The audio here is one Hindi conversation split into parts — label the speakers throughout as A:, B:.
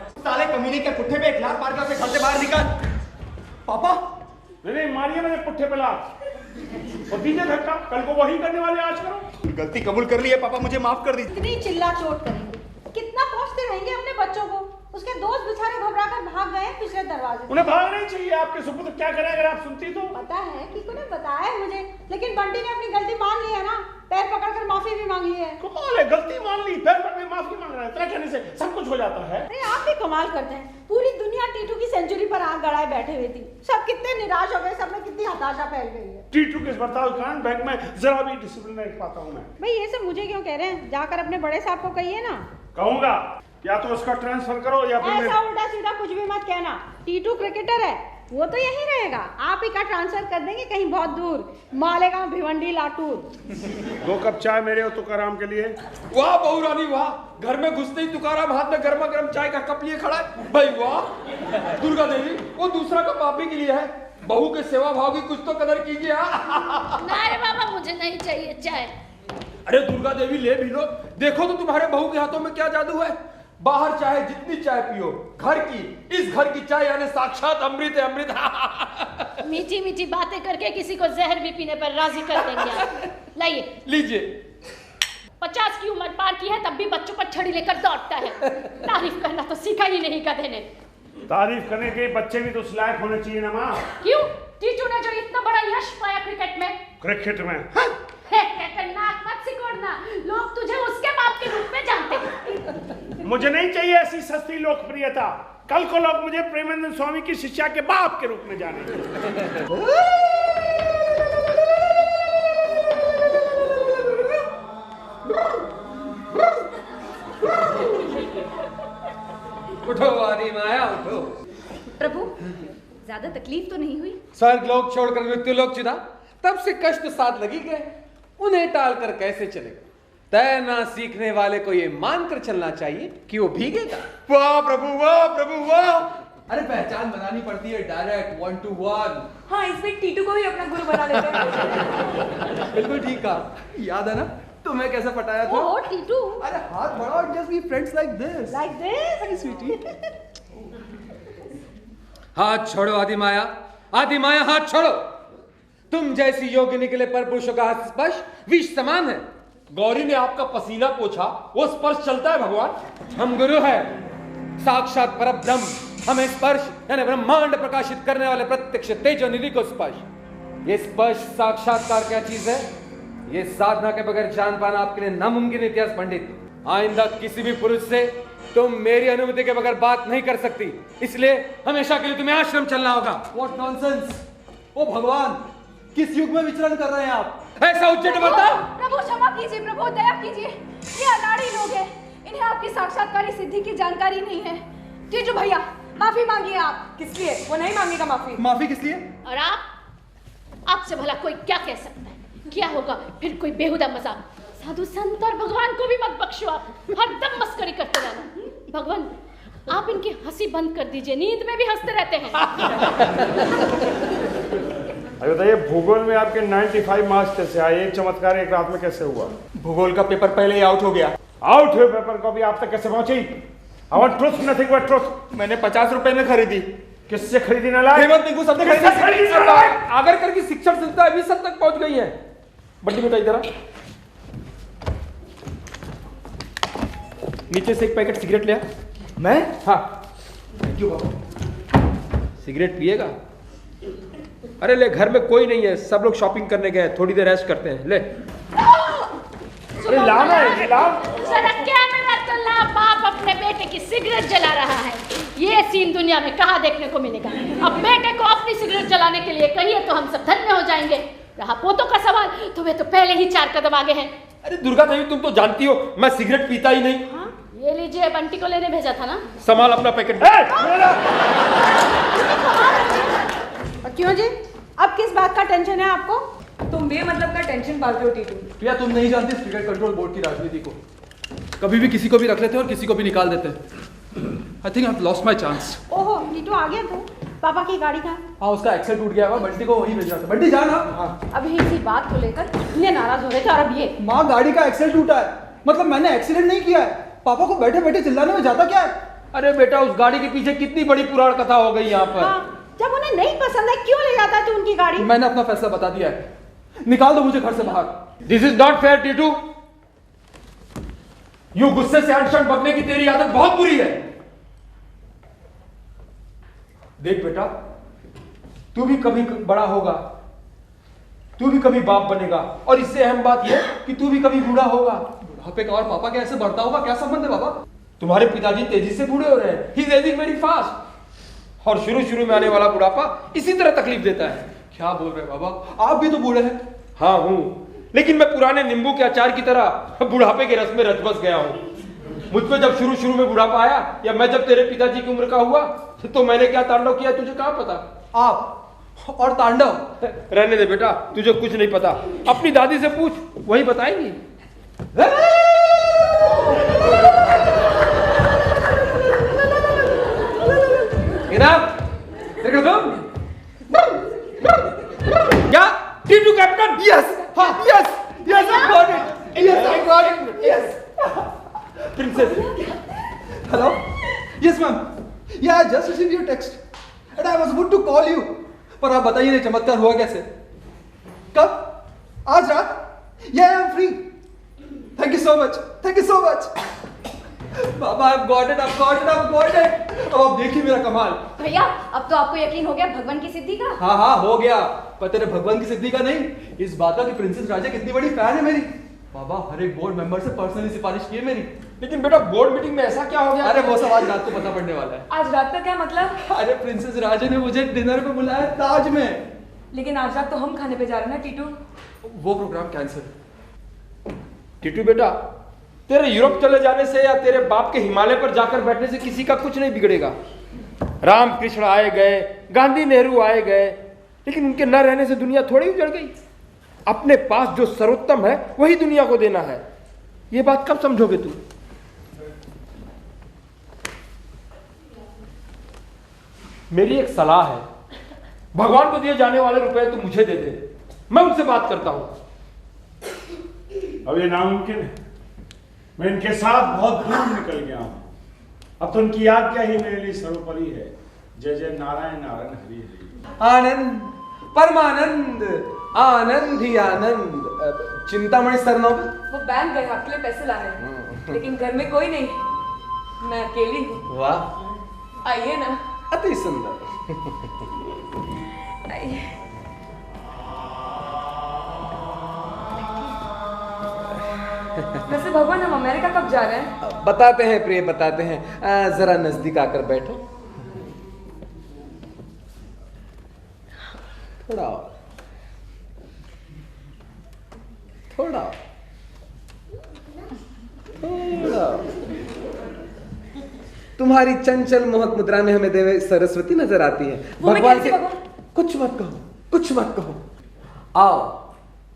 A: साले कमीने के पुट्ठे पे एक लात मार के अपने घर से बाहर निकल। पापा
B: नहीं मारिए मैंने पुट्ठे पे लात और दीजिए धक्का। कल को वही करने वाले आज करो।
A: गलती कबूल कर ली है पापा, मुझे माफ कर दीजिए।
C: कितनी चिल्ला चोट करेंगे, कितना कोसते रहेंगे अपने बच्चों को। उसके दोस्त बेचारे घबरा कर भाग गए पिछले दरवाजे से।
B: उन्हें भागना ही चाहिए। आपके सुपुत्र क्या करें अगर आप सुनती तो।
C: पता है कि तूने बताया है मुझे, लेकिन बंटी ने अपनी गलती मान ली है ना। पैर पकड़कर माफी भी मांग ली है।
B: कमाल है, गलती मान ली, पैर पकड़ के माफी मांग रहा है। इतना कहने से सब कुछ हो जाता है।
C: अरे आप भी कमाल करते हैं। पूरी दुनिया टीटू की सेंचुरी पर आंख गड़ाए बैठे हुई थी। सब कितने निराश हो गए, सब में कितनी हताशा फैल गई है।
B: टीटू के इस बर्ताव के कारण बैंक में जरा भी डिसिप्लिन नहीं पाता हूँ मैं।
C: भाई ये सब मुझे क्यों कह रहे हैं, जाकर अपने बड़े साहब को कहिए ना।
B: कहूंगा, या तो उसका ट्रांसफर करो या फिर
C: ऐसा उल्टा सीधा कुछ भी मत कहना। टीटू क्रिकेटर है, वो तो यही रहेगा। आप ही का ट्रांसफर कर देंगे कहीं बहुत दूर, मालेगांव भिवंडी लाटूर।
B: 2 कप चाय मेरे और तुकाराम के लिए।
A: वाह बहू रानी वाह, घर में घुसते ही तुकाराम हाथ में गर्मा गर्म चाय का कप लिए खड़ा है। भाई वाह। दुर्गा देवी वो दूसरा कप आप ही के लिए है। बहू के सेवा भाव की कुछ तो कदर कीजिए।
D: नहीं बाबा मुझे नहीं चाहिए चाय।
A: अरे दुर्गा देवी ले भी लो, देखो तो तुम्हारे बहू के हाथों में क्या जादू है। बाहर चाहे जितनी चाय पियो, घर की, इस घर की चाय यानी साक्षात अमृत है, अमृत।
D: मीठी मीठी बातें करके किसी को जहर भी पीने पर राजी कर देंगे आप। लाइए
A: लीजिए।
D: 50 की उम्र पार की है तब भी बच्चों पर छड़ी लेकर दौड़ता है। तारीफ करना तो सीखा ही नहीं गधे ने।
B: तारीफ करने के बच्चे भी तो उस लायक होने चाहिए ना माँ।
D: क्यों? टीटू ने जो इतना बड़ा यश पाया क्रिकेट में।
B: क्रिकेट में
D: नाक मत सिकोड़ना, लोग तुझे उसके बाप के रूप में जानते हैं।
B: मुझे नहीं चाहिए ऐसी सस्ती लोकप्रियता। कल को लोग मुझे प्रेमानंद स्वामी की शिष्या के बाप के रूप में जानेंगे।
A: उठो आदि माया उठो।
C: प्रभु ज्यादा तकलीफ तो नहीं हुई?
E: स्वर्ग लोक छोड़कर मृत्यु लोक चुना, तब से कष्ट साथ लगी गए, उन्हें टालकर कैसे चलेगा। तैरना सीखने वाले को ये मानकर चलना चाहिए कि वो भीगेगा।
A: वाह प्रभु वाह प्रभु वाह।
E: अरे पहचान बनानी पड़ती है डायरेक्ट 1 to 1।
C: हाँ, इसमें टीटू को ही अपना गुरु बना लेते हैं।
E: बिल्कुल ठीक कहा। याद है ना तुम्हें कैसे पटाया था?
C: ओह टीटू,
E: अरे हाथ बढ़ाओ, just be friends like this.
C: Like this
E: sweetie. हाथ छोड़ो आदि माया, आदि माया हाथ छोड़ो। तुम जैसी योगिनी के लिए पर पुरुषों का हाथ स्पर्श विष समान है।
A: गौरी ने आपका पसीना पोछा, वो स्पर्श चलता है भगवान।
E: हम गुरु हैं, साक्षात परब्रह्म। हमें स्पर्श यानी ब्रह्मांड प्रकाशित करने वाले प्रत्यक्ष तेजो निधि को स्पर्श। ये स्पर्श साक्षात्कार क्या चीज है, ये साधना के बगैर जान पाना आपके लिए नामुमकिन। इतिहास पंडित, आइंदा किसी भी पुरुष से तुम मेरी अनुमति के बगैर बात नहीं कर सकती, इसलिए हमेशा के लिए तुम्हें आश्रम चलना होगा।
F: What nonsense! ओ भगवान, किस युग में विचरण कर रहे हैं आप?
E: ऐसा उच्चट बता।
C: प्रभु क्षमा कीजिए, प्रभु दया कीजिए। ये अनाड़ी लोग हैं, इन्हें आपकी साक्षात्कारी सिद्धि की जानकारी नहीं है। टीटू भैया माफी मांगिए आप। किस लिए? वो नहीं मांगेगा माफी।
F: माफी किस लिए?
D: और आपसे भला कोई क्या कह सकता है? क्या होगा फिर कोई बेहुदा मजाक। साधु संत और भगवान को भी मत बख्शो, आप हरदम मस्करी करते रहना। भगवान आप इनकी हंसी बंद कर दीजिए, नींद में भी हंसते रहते हैं।
B: अरे बताइए, भूगोल में आपके 95 मार्क्स कैसे आए? एक चमत्कार एक रात में कैसे हुआ?
A: भूगोल का पेपर पहले ही आउट हो गया।
B: आउट हुए पेपर को भी आप तक कैसे पहुंची? I want truth, nothing but truth.
A: मैंने 50 रुपए में खरीदी।
B: किससे खरीदी ना लाए?
A: हेमंत निगू सबने खरीदी। अगर करके शिक्षण संस्था अभी सब तक पहुंच गई है। बंटी बताइए जरा। नीचे से एक पैकेट सिगरेट लिया।
F: मैं?
A: हाँ। Thank you Baba. सिगरेट पिएगा? अरे ले, घर में कोई नहीं है, सब लोग शॉपिंग करने गए, थोड़ी देर रेस्ट करते हैं। ले।
B: अरे लाना है, ला।
D: जरा कैमरा तो ला, बाप अपने बेटे की सिगरेट जला रहा है। ये सीन दुनिया में कहाँ देखने को मिलेगा? अब बेटे को अपनी सिगरेट जलाने के लिए कहिए तो हम सब धन्य हो जाएंगे। रहा पोतों का सवाल तो वे तो पहले ही 4 कदम आगे हैं।
A: अरे दुर्गा देवी, तुम तो जानती हो मैं सिगरेट पीता ही नहीं।
D: हाँ? ये लीजिए, बंटी को लेने भेजा था ना।
A: संभाल अपना पैकेट।
C: क्यों जी, अब किस बात का टेंशन है आपको?
G: तुम बेमतलब का टेंशन पालते हो टीटू।
F: क्या तुम नहीं जानते क्रिकेट कंट्रोल बोर्ड की राजनीति को? कभी भी किसी को भी रख लेते हैं और किसी को भी निकाल देते हैं। I think I have lost my chance.
C: ओहो टीटू आ गया तू। पापा की गाड़ी कहाँ?
F: हाँ, उसका एक्सेल टूट गया हुआ, बंटी को वहीं भेजना था। बंटी जाना। हाँ।
C: अभी इसी बात को लेकर इतने नाराज हो रहे थे और अब ये।
F: माँ, गाड़ी का एक्सेल टूटा है। मतलब मैंने एक्सीडेंट नहीं किया है। पापा को बैठे बैठे चिल्लाने में जाता क्या है?
A: अरे बेटा, उस गाड़ी के पीछे कितनी बड़ी पुराण कथा हो गई यहाँ पर।
H: हाँ, जब उन्हें नहीं पसंद है क्यों ले जाता है तू उनकी गाड़ी?
F: मैंने अपना फैसला बता दिया है, निकाल दो मुझे घर से बाहर।
A: This is not fair Titu. यूं गुस्से से अनशन बकने की तेरी आदत बहुत बुरी है। देख बेटा, तू भी कभी बड़ा होगा, तू भी कभी बाप बनेगा, और इससे अहम बात यह कि तू भी कभी बूढ़ा होगा।
F: बुढ़ापे का और पापा के ऐसे बढ़ता होगा, क्या संबंध है बाबा?
A: तुम्हारे पिताजी तेजी से बूढ़े हो रहे हैं, he is ageing very fast, और शुरू में आने वाला बुढ़ापा इसी तरह तकलीफ देता है।
F: क्या बोल रहे हैं बाबा, आप भी तो बूढ़े हैं।
A: हाँ हूं, लेकिन मैं पुराने नींबू के अचार की तरह बुढ़ापे के रस में रच गया हूं। मुझ पे जब शुरू में बुढ़ापा आया, या मैं जब तेरे पिताजी की उम्र का हुआ, तो मैंने क्या तांडव किया तुझे कहाँ पता?
F: आप और तांडव?
A: रहने दे बेटा, तुझे कुछ नहीं पता, अपनी दादी से पूछ, वही बताएंगी। क्या Titu captain?
F: Yes, yes, yes, I got it, yes, I got it, yes.
A: Princess,
F: hello, yes ma'am, yeah just receive your text and I was about to call you, पर आप बताइए नहीं चमत्कार हुआ कैसे? कब? आज रात? या I am free. Thank you so much, thank you so much Baba. I got it, I got it, I got it. अब आप देखिए मेरा कमाल।
C: भैया, अब तो आपको यकीन हो गया भगवान की सिद्धि का?
F: हाँ हाँ हो गया, पर तेरे भगवान की सिद्धि का नहीं, इस बात का कि प्रिंसेस राजा कितनी बड़ी फैन है मेरी। बाबा हर एक बोर्ड मेंबर से पर्सनली सिफारिश की है मेरी।
A: लेकिन बेटा, बोर्ड मीटिंग में ऐसा क्या हो गया?
F: अरे वो सब आज रात को पता पड़ने वाला है।
G: आज रात का क्या मतलब?
F: अरे प्रिंसेस राजा ने मुझे डिनर पे बुलाया ताज में।
G: लेकिन आज रात तो हम खाने पे जा रहे हैं ना टीटू।
F: वो प्रोग्राम कैंसिल।
A: टीटू बेटा, तेरे यूरोप चले जाने से या तेरे बाप के हिमालय पर जाकर बैठने से किसी का कुछ नहीं बिगड़ेगा। रामकृष्ण आए गए, गांधी नेहरू आए गए, लेकिन उनके न रहने से दुनिया थोड़ी उजड़ गई। अपने पास जो सर्वोत्तम है वही दुनिया को देना है। ये बात कब समझोगे तुम? मेरी एक सलाह है, भगवान को दिए जाने वाले रुपए तो मुझे दे दे, मैं उनसे बात करता हूं।
B: अब ये नामुमकिन है, मैं इनके साथ बहुत दूर निकल गया हूं। अब तो उनकी याद क्या ही मेरे लिए सर्वोपरि है। जय जय नारायण नारायण हरि हरि।
F: आनंद, परमानंद, आनंद ही आनंद। चिंतामणि सरनों
G: वो बैंक गए आपके लिए पैसे लाने, लेकिन घर में कोई नहीं, मैं अकेली हूँ।
F: वाह,
G: आइए ना,
F: अति सुंदर।
G: आइए। वैसे भगवान, हम अमेरिका कब जा रहे हैं?
F: बताते हैं प्रिय, बताते हैं। जरा नजदीक आकर बैठो। थोड़ा और, थोड़ा और, थोड़ा और। तुम्हारी चंचल मोहक मुद्रा में हमें देवी सरस्वती नजर आती है।
G: वो मैं
F: भगवान
G: कैसे
F: के
G: भगवान?
F: कुछ मत कहो, कुछ मत कहो। आओ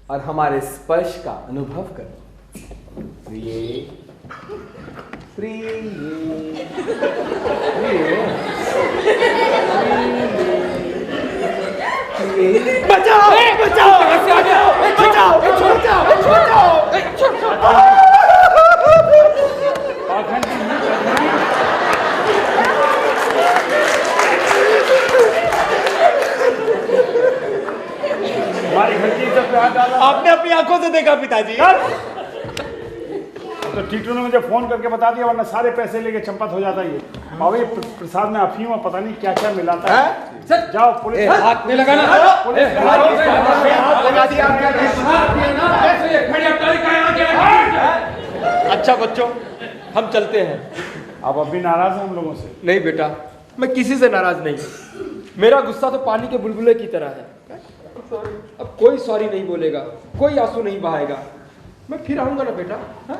F: और हमारे स्पर्श का अनुभव करो। प्रिय, प्रिय, प्रिय। बचाओ, बचाओ, बचाओ, बचाओ, बचाओ।
B: हमारी घर की इज्जत पे हाथ डाला।
I: आपने अपनी आंखों से देखा पिताजी।
B: तो टीटू ने मुझे फोन करके बता दिया, वरना सारे पैसे लेके चंपत हो जाता ये। बाबा ये प्रसाद में अफीम और पता नहीं क्या क्या मिलाता है। जाओ पुलिस,
F: हाथ नहीं लगाना।
A: अच्छा बच्चों, हम चलते हैं।
B: आप अब भी नाराज हैं हम लोगों से?
A: नहीं बेटा, मैं किसी से नाराज नहीं। मेरा गुस्सा तो पानी के बुलबुले की तरह है। अब कोई सॉरी नहीं बोलेगा, कोई आंसू नहीं बहाएगा। मैं फिर आऊंगा ना बेटा। हाँ?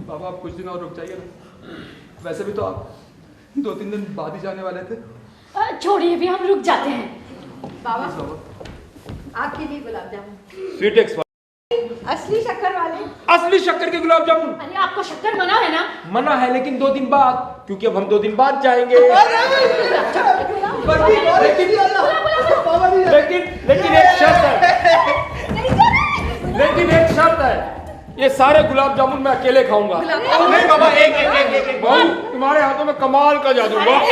F: बाबा आप कुछ दिन और रुक जाइए ना। वैसे भी तो आप 2-3 दिन बाद ही जाने वाले थे।
D: छोड़िए, भी हम रुक जाते हैं।
C: बाबा, आपके लिए गुलाब जामुन।
A: स्वीट एक्स
C: असली शक्कर वाले।
A: असली शक्कर के गुलाब जामुन।
D: अरे आपको शक्कर मना है ना?
A: मना है, लेकिन 2 दिन बाद, क्योंकि अब हम 2 दिन बाद जाएंगे। लेकिन एक शर्त है, लेकिन एक शर्त है। ये सारे गुलाब जामुन मैं अकेले खाऊंगा।
I: नहीं बाबा, एक
A: बहू, तुम्हारे हाथों में कमाल का जादू। वाह।